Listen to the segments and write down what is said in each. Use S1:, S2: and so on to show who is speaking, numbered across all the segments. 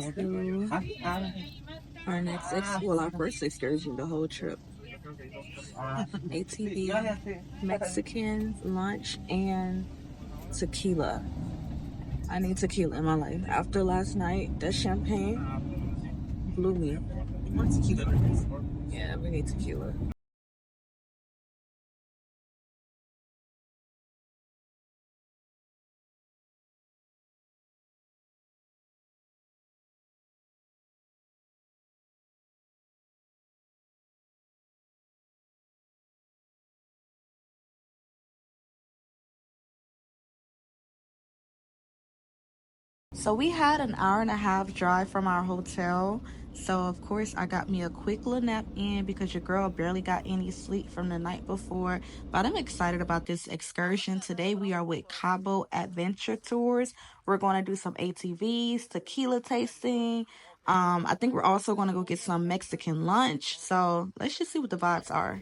S1: to our our first excursion the whole trip. ATV, Mexican lunch, and tequila. I need tequila in my life. After last night, that champagne blew me. Yeah, we need tequila. So we had an hour and a half drive from our hotel. So of course I got me a quick little nap in because your girl barely got any sleep from the night before. But I'm excited about this excursion. Today we are with Cabo Adventure Tours. We're going to do some ATVs, tequila tasting. I think we're also going to go get some Mexican lunch. So let's just see what the vibes are.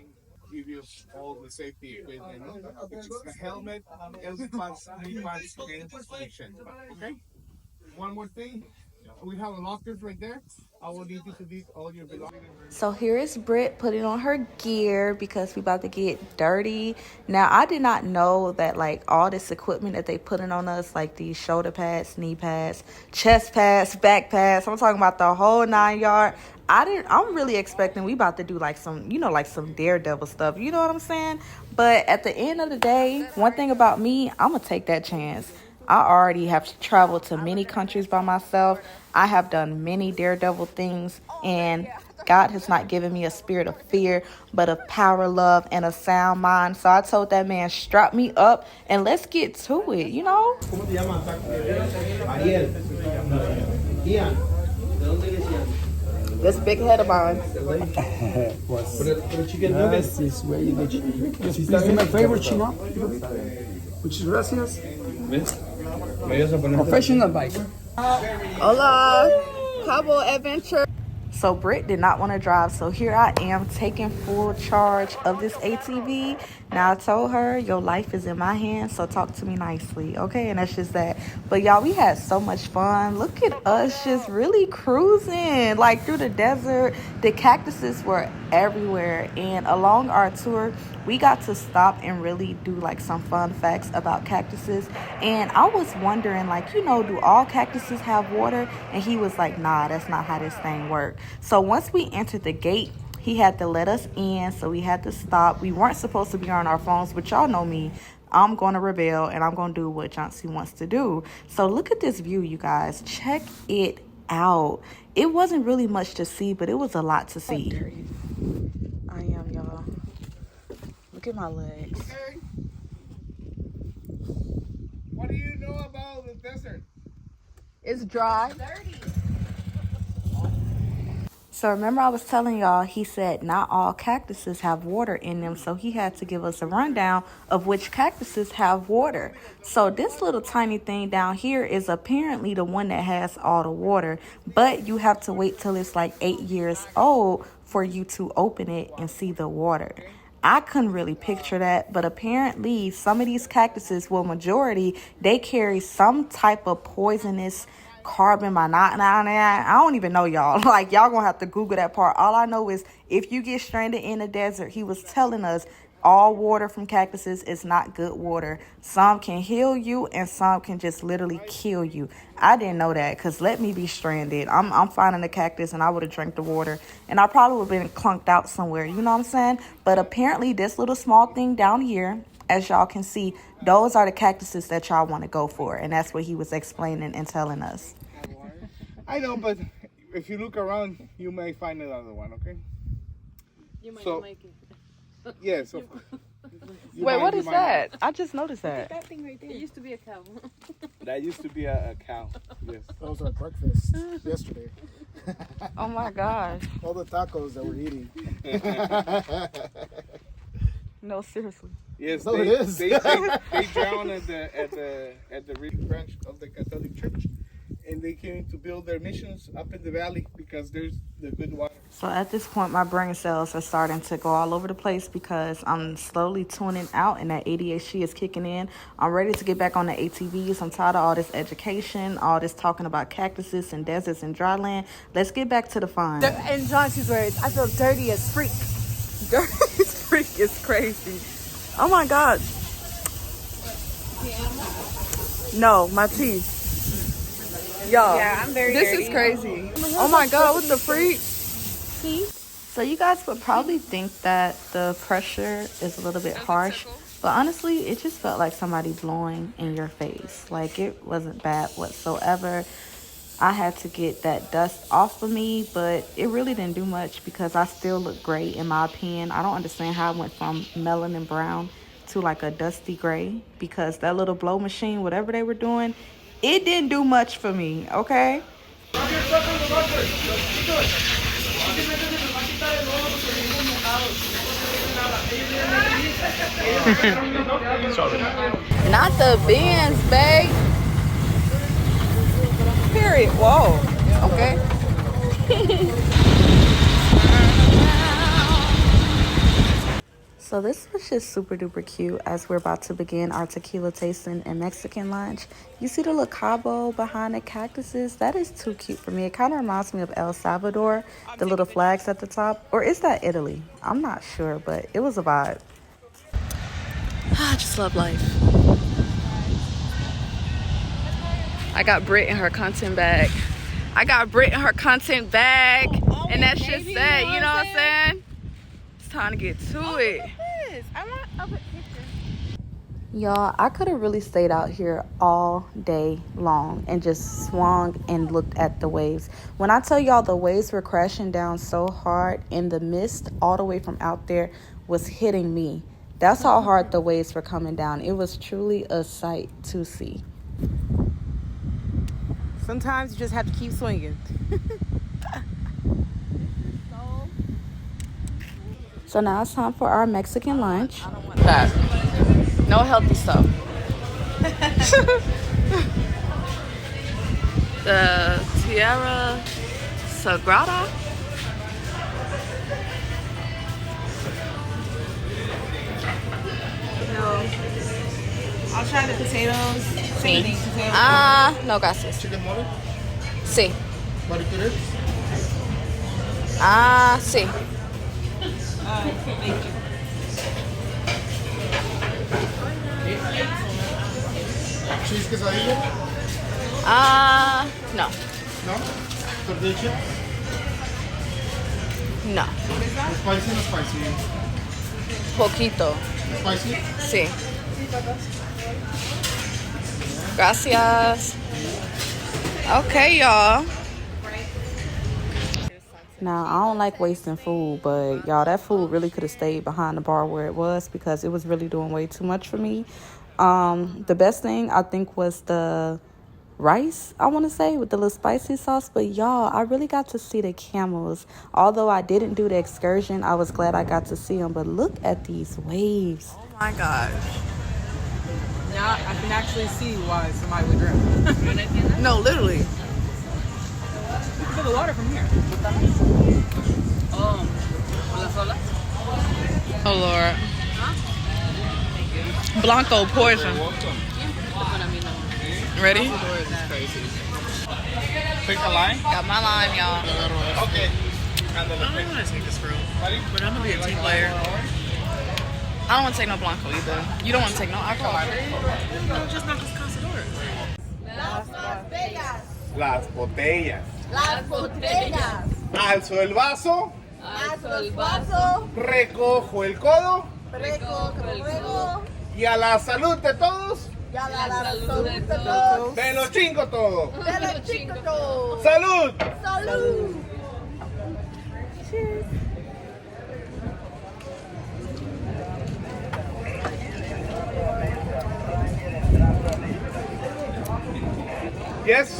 S1: Give you all the safety equipment, which is the helmet, LPAS, VPAS, and protection. Okay? One more thing, we have a lockers right there. I will need you to leave all your belongings. So here is Britt putting on her gear because we about to get dirty. Now I did not know that like all this equipment that they putting on us, like these shoulder pads, knee pads, chest pads, back pads. I'm talking about the whole 9 yard. I'm really expecting we about to do like some, like some daredevil stuff. You know what I'm saying? But at the end of the day, one thing about me, I'm gonna take that chance. I already have traveled to many countries by myself. I have done many daredevil things, and God has not given me a spirit of fear, but of power, love, and a sound mind. So I told that man, strap me up and let's get to it, This big head of mine.
S2: Yes, this way you get. This is my favorite chino, which is gracias. Professional bike.
S1: Hola, Cabo Adventure. So Britt did not want to drive, so here I am taking full charge of this ATV. Now I told her, your life is in my hands, so talk to me nicely, okay? And that's just that. But y'all, we had so much fun. Look at us just really cruising, like through the desert. The cactuses were everywhere, and along our tour, we got to stop and really do like some fun facts about cactuses. And I was wondering, like, do all cactuses have water? And he was like, nah, that's not how this thing works. So once we entered the gate, he had to let us in, so we had to stop. We weren't supposed to be on our phones, but y'all know me. I'm going to rebel, and I'm going to do what Johnson wants to do. So look at this view, you guys. Check it out. It wasn't really much to see, but it was a lot to see. I am, y'all. Look at my legs.
S3: Okay. What do you know about the desert?
S1: It's dry. Dirty. So remember I was telling y'all, he said not all cactuses have water in them. So he had to give us a rundown of which cactuses have water. So this little tiny thing down here is apparently the one that has all the water. But you have to wait till it's like 8 years old for you to open it and see the water. I couldn't really picture that, but apparently some of these cactuses, well, majority, they carry some type of poisonous carbon monoxide. I don't even know, y'all. Like, y'all gonna have to Google that part. All I know is if you get stranded in the desert, he was telling us all water from cactuses is not good water. Some can heal you and some can just literally kill you. I didn't know that, because let me be stranded. I'm finding a cactus and I would have drank the water and I probably would have been clunked out somewhere. You know what I'm saying? But apparently this little small thing down here, as y'all can see, those are the cactuses that y'all want to go for. And that's what he was explaining and telling us.
S3: I know, but if you look around, you may find another one, okay?
S4: You might not make it.
S3: Yes.
S1: Wait, what is that? I just noticed that.
S4: That thing right there. It used to be a cow.
S3: That used to be a cow. Yes.
S2: That was our breakfast yesterday.
S1: Oh my gosh.
S2: All the tacos that we're eating.
S1: No, seriously.
S3: Yes,
S2: No, it is.
S3: They drowned at the Reed branch of the Catholic Church, and they came to build their missions up in the valley because there's the good water.
S1: So at this point, my brain cells are starting to go all over the place because I'm slowly tuning out and that ADHD is kicking in. I'm ready to get back on the ATVs. I'm tired of all this education, all this talking about cactuses and deserts and dry land. Let's get back to the fun.
S5: In Johnson's words, I feel dirty as freak. Dirty as freak is crazy. Oh my God. No, my teeth. Y'all,
S4: Yeah, I'm very
S5: this
S4: dirty.
S5: is crazy. Oh my God, what the freak?
S1: So you guys would probably think that the pressure is a little bit harsh, but honestly, it just felt like somebody blowing in your face. Like, it wasn't bad whatsoever. I had to get that dust off of me, but it really didn't do much because I still look great in my opinion. I don't understand how I went from melanin brown to like a dusty gray because that little blow machine, whatever they were doing, it didn't do much for me, okay? Not the bins, babe.
S5: Period. Whoa. Okay.
S1: So this was just super duper cute as we're about to begin our tequila tasting and Mexican lunch. You see the little Cabo behind the cactuses? That is too cute for me. It kind of reminds me of El Salvador, the little flags at the top. Or is that Italy? I'm not sure, but it was a vibe.
S5: I just love life. I got Brit in her content bag. And that shit said, you know what I'm saying? It's time to get to it.
S4: I want a picture.
S1: Y'all, I could have really stayed out here all day long and just swung and looked at the waves. When I tell y'all the waves were crashing down so hard and the mist all the way from out there was hitting me. That's how hard the waves were coming down. It was truly a sight to see.
S5: Sometimes you just have to keep swinging.
S1: So now it's time for our Mexican lunch.
S5: That. No healthy stuff. The Tierra Sagrada.
S4: No. I'll try the potatoes. Same thing. Potatoes.
S1: No gracias.
S2: Chicken mole,
S1: Sí.
S2: barbecued.
S1: Sí.
S4: Thank you.
S2: Cheese quesadilla.
S1: No.
S2: No. Tortilla chip.
S1: No.
S2: Spicy, no spicy.
S1: Poquito.
S2: Spicy.
S1: Sí. Gracias. Okay, y'all. Now, I don't like wasting food, but y'all, that food really could have stayed behind the bar where it was because it was really doing way too much for me. The best thing I think was the rice, I want to say, with the little spicy sauce. But y'all, I really got to see the camels. Although I didn't do the excursion, I was glad I got to see them. But look at these waves.
S5: Oh my gosh. Now I can actually see why somebody would drown. No, literally. You can feel the water from here. Oh Lord. Blanco poison. Ready?
S3: Pick a line.
S5: Got my line, y'all.
S3: Okay.
S5: I don't want to take this room, but I'm gonna be a team player. I don't want to take no Blanco either. You don't want to take no alcohol. No, just not this Casador.
S3: Las botellas.
S6: Las botellas.
S3: Alzo el vaso.
S6: Alzo el vaso.
S3: Recojo el codo.
S6: Recojo.
S3: Y a la salud de todos.
S6: Y a la salud de todos.
S3: Me lo chingo todo.
S6: De los chicos.
S3: ¡Salud!
S6: Salud.
S3: Yes.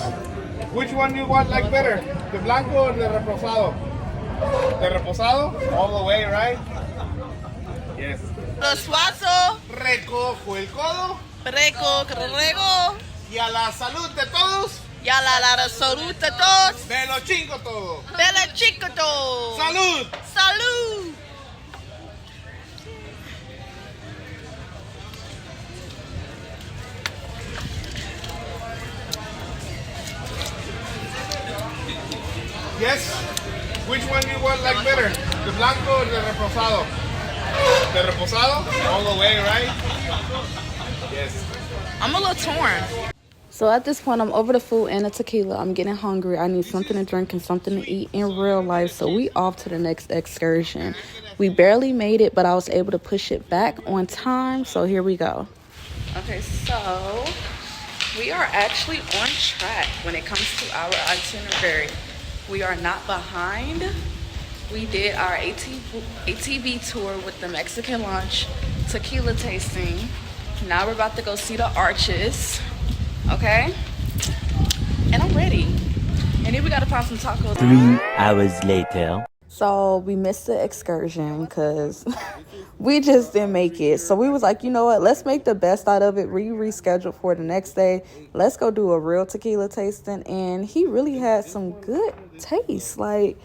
S3: Which one you want like better? The blanco or the reposado? The reposado? All the way, right? Yes.
S5: Los vasos,
S3: Recojo el codo.
S5: rego.
S3: Y a la salud de todos.
S5: Ya la saluta todos.
S3: Me lo chingo todo.
S5: Bella chico todos.
S3: Salud.
S5: Salud.
S3: Yes. Which one you want like better? The blanco or the reposado? The reposado? All the way, right? Yes.
S5: I'm a little torn.
S1: So at this point, I'm over the food and the tequila. I'm getting hungry. I need something to drink and something to eat in real life. So we off to the next excursion. We barely made it, but I was able to push it back on time. So here we go. Okay, so we are actually on track when it comes to our itinerary. We are not behind. We did our ATV tour with the Mexican lunch, tequila tasting. Now we're about to go see the arches. Okay? And I'm ready. And then we gotta find some tacos.
S7: 3 hours later.
S1: So we missed the excursion because we just didn't make it. So we was like, you know what? Let's make the best out of it. Rescheduled for the next day. Let's go do a real tequila tasting. And he really had some good taste. Like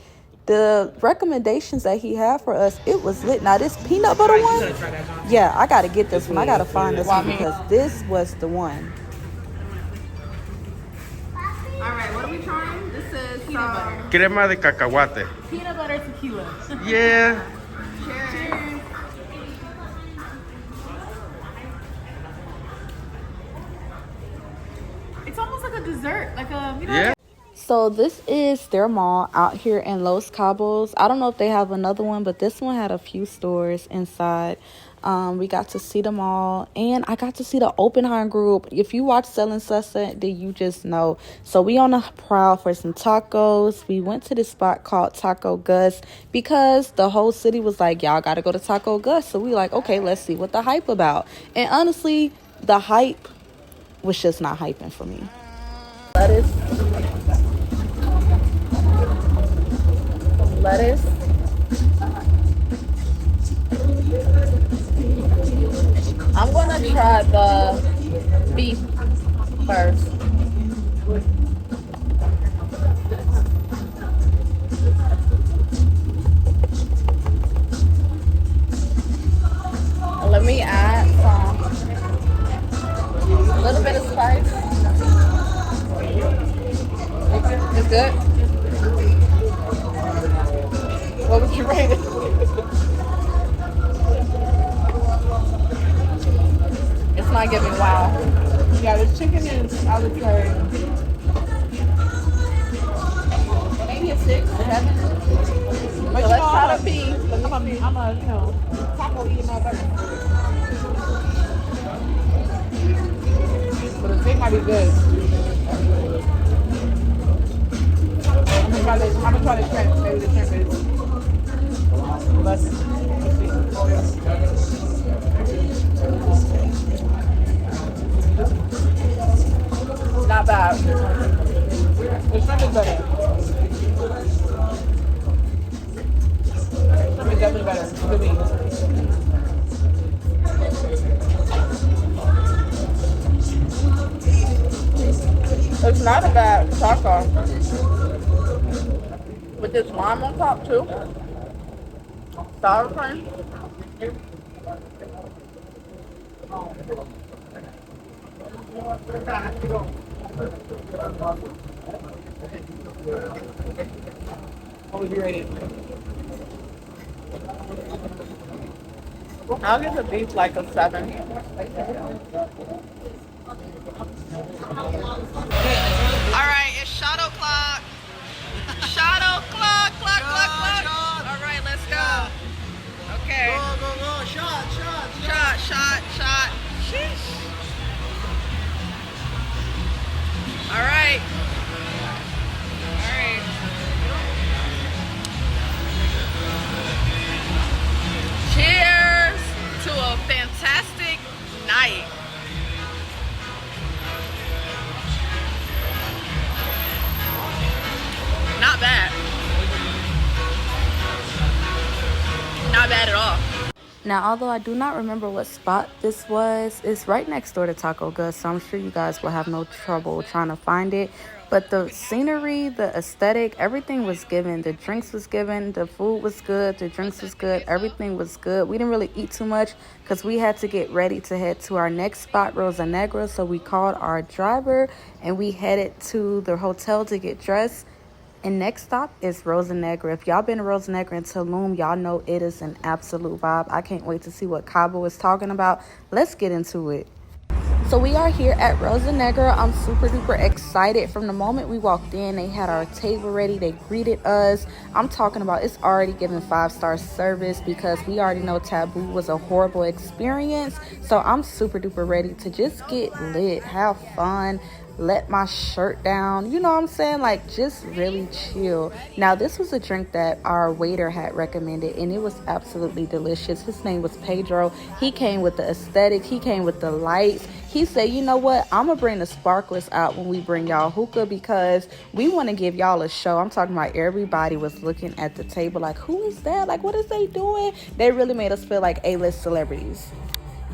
S1: the recommendations that he had for us, it was lit. Now this peanut butter one, yeah, I gotta get this one. I gotta find this one because this was the one.
S4: All right, what are we trying? This is peanut butter.
S3: Crema de cacahuate.
S4: Peanut butter tequila.
S3: Yeah.
S4: Cheers. It's almost like a dessert, like a, you know.
S3: Yeah.
S1: So this is their mall out here in Los Cabos. I don't know if they have another one, but this one had a few stores inside. We got to see them all, and I got to see the Oppenheim group. If you watch Selling Sunset, then you just know. So we on the prowl for some tacos. We went to this spot called Taco Gus because the whole city was like, y'all got to go to Taco Gus. So we like, okay, let's see what the hype about. And honestly, the hype was just not hyping for me. Lettuce. I'm gonna try the beef first. Let me add a little bit of spice. It's good. What would you rate it? It's not giving wow.
S4: Yeah, this chicken is arbitrary.
S1: Maybe a 6 or 7.
S4: But
S1: So let's try the beef.
S4: I'm a, you know, taco eating all better. But the steak might be good. I'm gonna try the shrimp. Maybe the shrimp is less.
S1: Not bad.
S4: The shrimp is better. Shrimp is definitely better to me.
S1: It's not a bad taco. With this lime on top too. Sour cream.
S4: What would you rate it?
S1: I'll give the beef like a 7.
S5: Alright, it's shot o'clock. Shot o'clock, clock. All right, let's go. Okay.
S2: Go,
S5: Shot. Sheesh. All right. Cheers to a fantastic night. Not bad. Not bad at all.
S1: Now, although I do not remember what spot this was, it's right next door to Taco Gus, so I'm sure you guys will have no trouble trying to find it. But the scenery, the aesthetic, everything was given. The drinks was given, the food was good, the drinks was good, everything was good. We didn't really eat too much because we had to get ready to head to our next spot, Rosa Negra. So we called our driver and we headed to the hotel to get dressed. And next stop is Rosa Negra. If y'all been to Rosa Negra in Tulum, y'all know it is an absolute vibe. I can't wait to see what Cabo is talking about. Let's get into it. So we are here at Rosa Negra. I'm super duper excited. From the moment we walked in, they had our table ready. They greeted us. I'm talking about it's already given 5-star service because we already know Taboo was a horrible experience. So I'm super duper ready to just get lit, have fun, let my shirt down, you know what I'm saying, like just really chill. Now this was a drink that our waiter had recommended and it was absolutely delicious. His name was Pedro. He came with the aesthetic, he came with the lights. He said, you know what, I'm gonna bring the sparklers out when we bring y'all hookah because we want to give y'all a show. I'm talking about everybody was looking at the table like, who is that, like what is they doing? They really made us feel like A-list celebrities.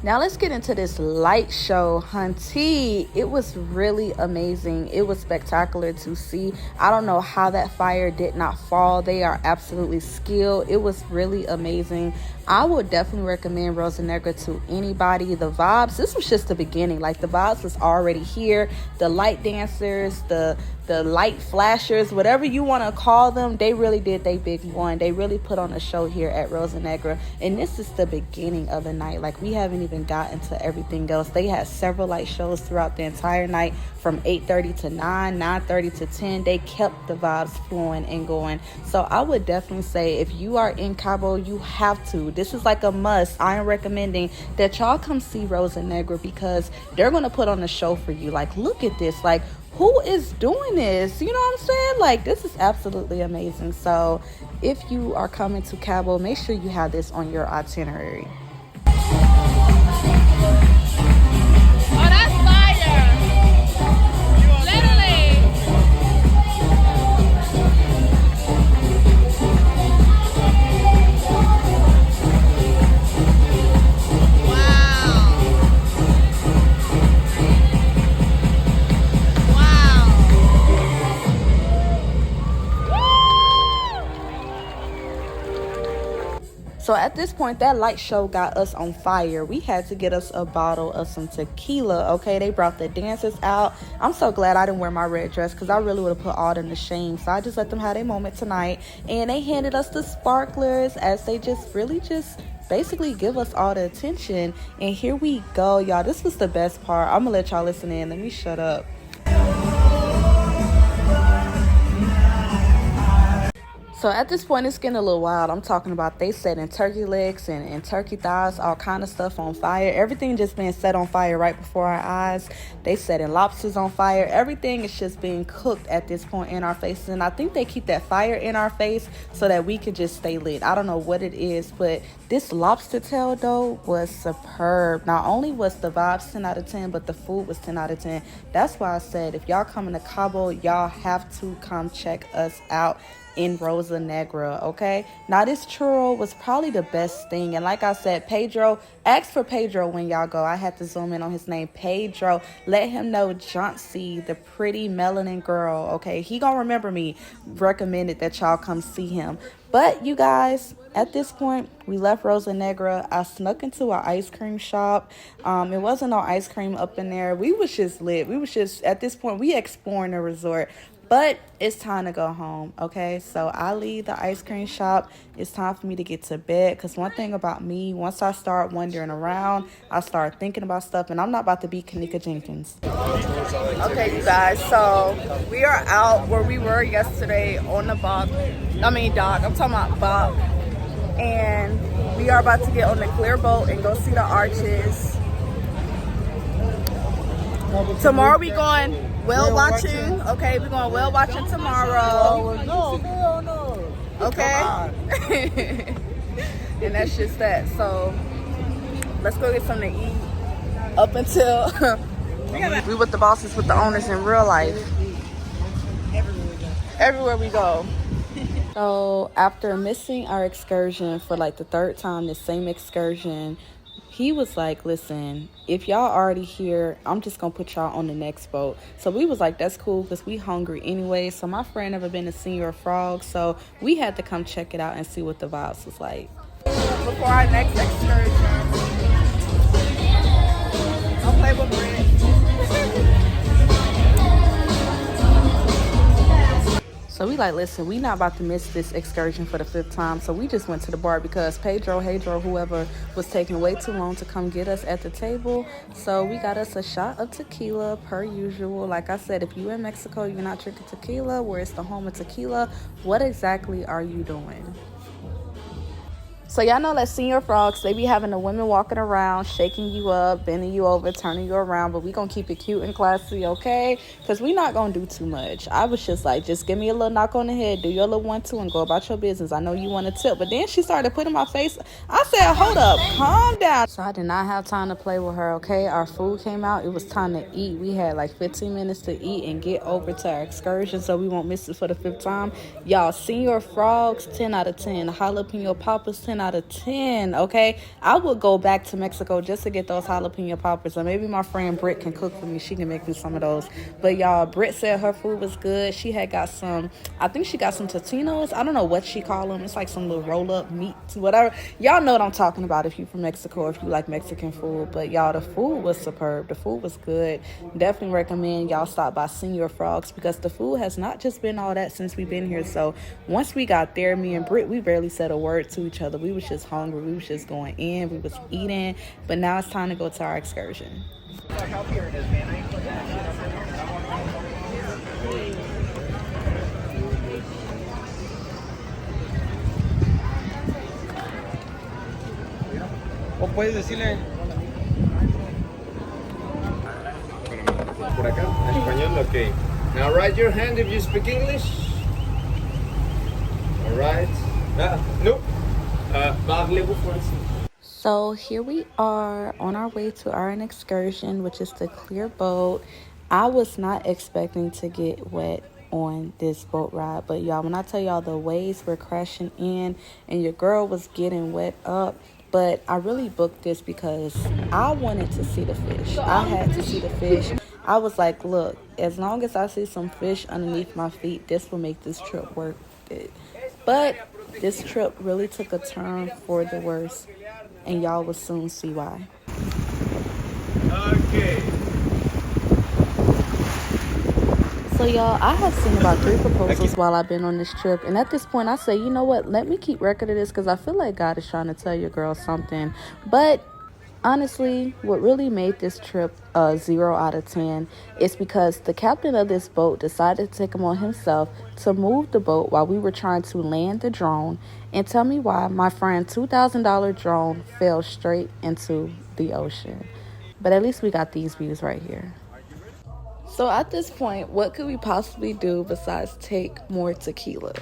S1: Now let's get into this light show, hunty. It was really amazing. It was spectacular to see. I don't know how that fire did not fall. They are absolutely skilled. It was really amazing. I would definitely recommend Rosa Negra to anybody. The vibes, this was just the beginning. Like the vibes was already here. The light dancers, the light flashers, whatever you want to call them, they really did their big one. They really put on a show here at Rosa Negra, and this is the beginning of the night. Like we haven't even gotten to everything else. They had several light shows throughout the entire night from 8:30 to 9, 9:30 to 10. They kept the vibes flowing and going. So I would definitely say if you are in Cabo, you have to. This is like a must. I am recommending that y'all come see Rosa Negra because they're going to put on a show for you. Like look at this. Like who is doing this? You know what I'm saying? Like this is absolutely amazing. So if you are coming to Cabo, make sure you have this on your itinerary.
S6: Oh, that's fire! Literally.
S1: So at this point, that light show got us on fire. We had to get us a bottle of some tequila, okay? They brought the dancers out. I'm so glad I didn't wear my red dress because I really would have put all them to shame. So I just let them have their moment tonight. And they handed us the sparklers as they just really just basically give us all the attention. And here we go, y'all. This was the best part. I'm going to let y'all listen in. Let me shut up. So at this point, it's getting a little wild. I'm talking about they setting turkey legs and turkey thighs, all kind of stuff on fire. Everything just being set on fire right before our eyes. They setting lobsters on fire. Everything is just being cooked at this point in our faces. And I think they keep that fire in our face so that we could just stay lit. I don't know what it is, but this lobster tail, though, was superb. Not only was the vibes 10 out of 10, but the food was 10 out of 10. That's why I said if y'all coming to Cabo, y'all have to come check us out in Rosa Negra, okay? Now this churro was probably the best thing, and like I said, Pedro, ask for Pedro when y'all go. I had to zoom in on his name, Pedro. Let him know Johnsy, the pretty melanin girl, okay? He gonna remember me. Recommended that y'all come see him. But you guys, at this point, we left Rosa Negra. I snuck into our ice cream shop. It wasn't no ice cream up in there. We was just lit. We was just, at this point, we exploring the resort. But it's time to go home, okay? So I leave the ice cream shop. It's time for me to get to bed. Because one thing about me, once I start wandering around, I start thinking about stuff. And I'm not about to be Kanika Jenkins. Okay, you guys. So we are out where we were yesterday on the dock. I'm talking about Bob. And we are about to get on the clear boat and go see the arches. Tomorrow we going whale watching. Okay, we're going whale watching tomorrow.
S2: No.
S1: Okay. And that's just that. So let's go get something to eat up until we with the bosses, with the owners in real life. Everywhere we go. So after missing our excursion for like the third time, the same excursion, he was like, listen, if y'all already here, I'm just gonna put y'all on the next boat. So we was like, that's cool, because we hungry anyway. So my friend never been to Senior Frog, so we had to come check it out and see what the vibes was like.
S4: Before our next excursion. Don't play with Brit.
S1: So we like, listen, we not about to miss this excursion for the 5th time. So we just went to the bar because Pedro, whoever, was taking way too long to come get us at the table. So we got us a shot of tequila per usual. Like I said, if you in Mexico, you're not drinking tequila, where it's the home of tequila, what exactly are you doing? So y'all know that Senior Frogs, they be having the women walking around, shaking you up, bending you over, turning you around. But we gonna keep it cute and classy, okay? Because we not gonna do too much. I was just like, just give me a little knock on the head, do your little 1-2, and go about your business. I know you want to tip. But then she started putting my face. I said, hold up, calm down. So I did not have time to play with her, okay? Our food came out. It was time to eat. We had like 15 minutes to eat and get over to our excursion so we won't miss it for the 5th time. Y'all, Senior Frogs, 10 out of 10. Jalapeno poppers, 10 out of 10, okay? I would go back to Mexico just to get those jalapeno poppers, or maybe my friend Britt can cook for me. She can make me some of those. But y'all, Britt said her food was good. She had got some, I think she got some Totinos. I don't know what she call them. It's like some little roll-up meat, whatever. Y'all know what I'm talking about if you from Mexico, if you like Mexican food. But y'all, the food was superb. The food was good. Definitely recommend y'all stop by Senior Frogs, because the food has not just been all that since we've been here. So once we got there, me and Britt, we barely said a word to each other. We was just hungry. We was just going in. We was eating. But now it's time to go to our excursion.
S3: O puedes decirle por acá, en español, okay. Now raise your hand if you speak English. All right. Nope. Parlez-vous français?
S1: So here we are on our way to our excursion, which is the clear boat. I was not expecting to get wet on this boat ride, but y'all, when I tell y'all the waves were crashing in and your girl was getting wet up, but I really booked this because I wanted to see the fish. I had to see the fish. I was like, look, as long as I see some fish underneath my feet, this will make this trip worth it. But this trip really took a turn for the worse, and y'all will soon see why.
S3: Okay.
S1: So y'all, I have seen about 3 proposals while I've been on this trip, and at this point I say, you know what, let me keep record of this, because I feel like God is trying to tell your girl something. But honestly, what really made this trip 0 out of 10 is because the captain of this boat decided to take him on himself to move the boat while we were trying to land the drone. And tell me why my friend's $2,000 drone fell straight into the ocean. But at least we got these views right here. So at this point, what could we possibly do besides take more tequila?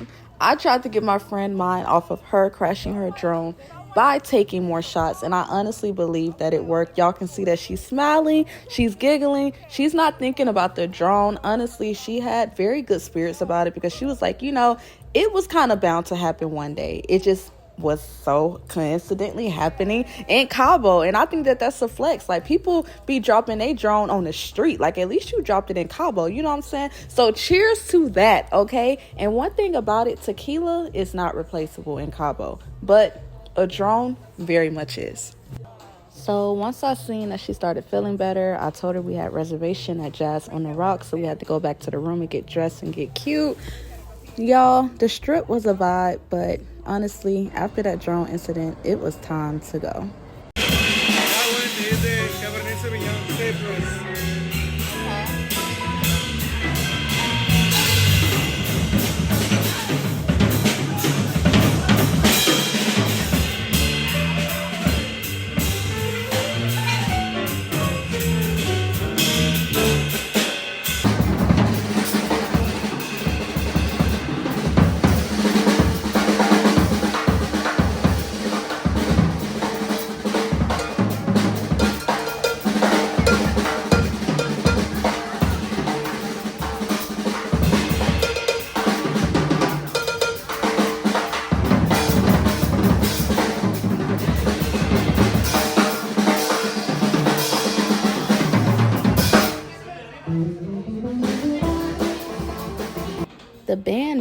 S1: I tried to get my friend mine off of her crashing her drone by taking more shots, and I honestly believe that it worked. Y'all can see that she's smiling, she's giggling, she's not thinking about the drone. Honestly, she had very good spirits about it, because she was like, you know, it was kind of bound to happen one day. It just was so coincidentally happening in Cabo, and I think that that's a flex. Like, people be dropping their drone on the street, like at least you dropped it in Cabo, you know what I'm saying? So cheers to that, okay? And one thing about it, tequila is not replaceable in Cabo, but a drone very much is. So once I seen that she started feeling better, I told her we had reservation at Jazz on the Rocks, so we had to go back to the room and get dressed and get cute. Y'all, the strip was a vibe, but honestly, after that drone incident, it was time to go.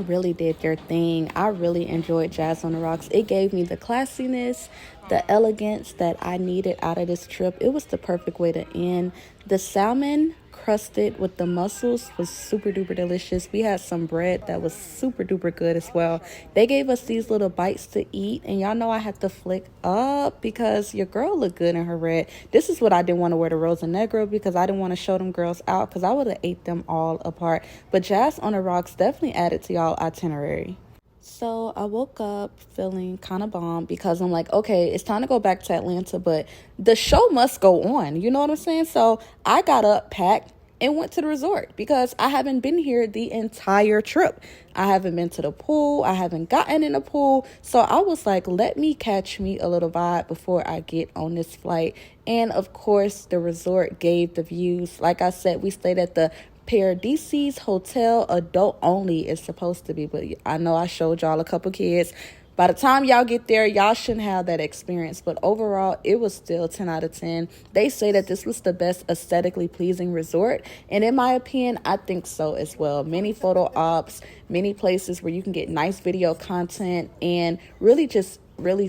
S1: really did their thing. I really enjoyed Jazz on the Rocks. It gave me the classiness, the elegance that I needed out of this trip. It was the perfect way to end. The salmon crusted with the mussels was super duper delicious. We had some bread that was super duper good as well. They gave us these little bites to eat, and y'all know I had to flick up because your girl looked good in her red. This is what I didn't want to wear, the Rosa Negro, because I didn't want to show them girls out because I would have ate them all apart. But Jazz on the Rocks definitely added to y'all itinerary. So I woke up feeling kind of bomb because I'm like, okay, it's time to go back to Atlanta, but the show must go on. You know what I'm saying? So I got up, packed, and went to the resort because I haven't been here the entire trip. I haven't been to the pool. I haven't gotten in the pool. So I was like, let me catch me a little vibe before I get on this flight. And of course, the resort gave the views. Like I said, we stayed at the Parasidus Hotel. Adult only is supposed to be, but I know I showed y'all a couple kids. By the time y'all get there, y'all shouldn't have that experience. But overall, it was still 10 out of 10. They say that this was the best aesthetically pleasing resort. And in my opinion, I think so as well. Many photo ops, many places where you can get nice video content and really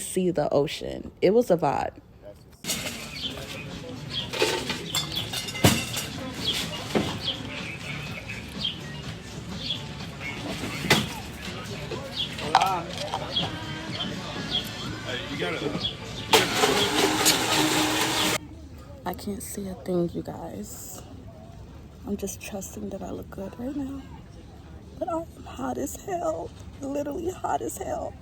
S1: see the ocean. It was a vibe. I can't see a thing, you guys. I'm just trusting that I look good right now. But I'm hot as hell. Literally hot as hell.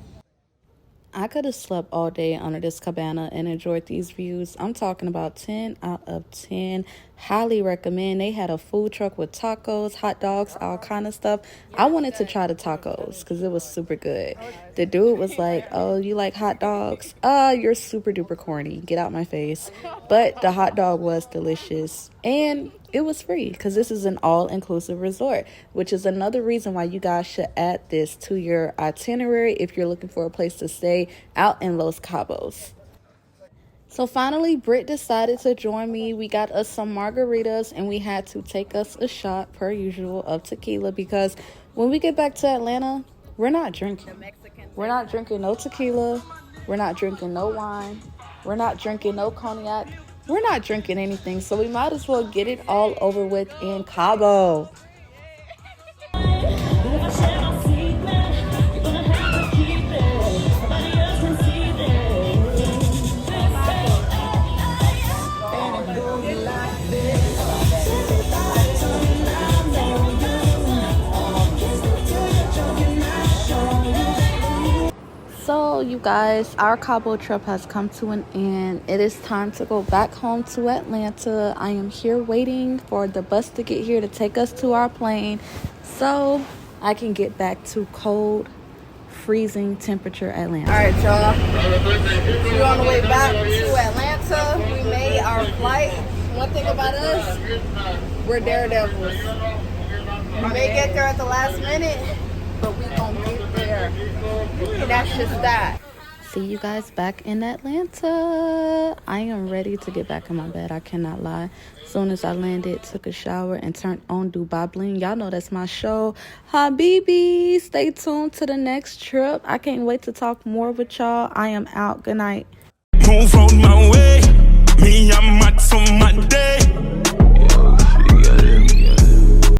S1: I could have slept all day under this cabana and enjoyed these views. I'm talking about 10 out of 10. Highly recommend. They had a food truck with tacos, hot dogs, all kind of stuff. I wanted to try the tacos because it was super good. The dude was like, oh, you like hot dogs? You're super duper corny. Get out my face. But the hot dog was delicious. And it was free because this is an all-inclusive resort, which is another reason why you guys should add this to your itinerary if you're looking for a place to stay out in Los Cabos. So finally, Britt decided to join me. We got us some margaritas and we had to take us a shot, per usual, of tequila because when we get back to Atlanta, we're not drinking. We're not drinking no tequila. We're not drinking no wine. We're not drinking no cognac. We're not drinking anything, so we might as well get it all over with in Cabo. So you guys, our Cabo trip has come to an end. It is time to go back home to Atlanta. I am here waiting for the bus to get here to take us to our plane so I can get back to cold, freezing temperature Atlanta. All right, y'all. We're on the way back to Atlanta. We made our flight. One thing about us, we're daredevils. We may get there at the last minute, but we gonna get there. And that's just that. See you guys back in Atlanta. I am ready to get back in my bed. I cannot lie. As soon as I landed, took a shower, and turned on Dubai Bling. Y'all know that's my show. Habibi, stay tuned to the next trip. I can't wait to talk more with y'all. I am out. Good night.
S8: Move on my way. Me, I'm at some Monday.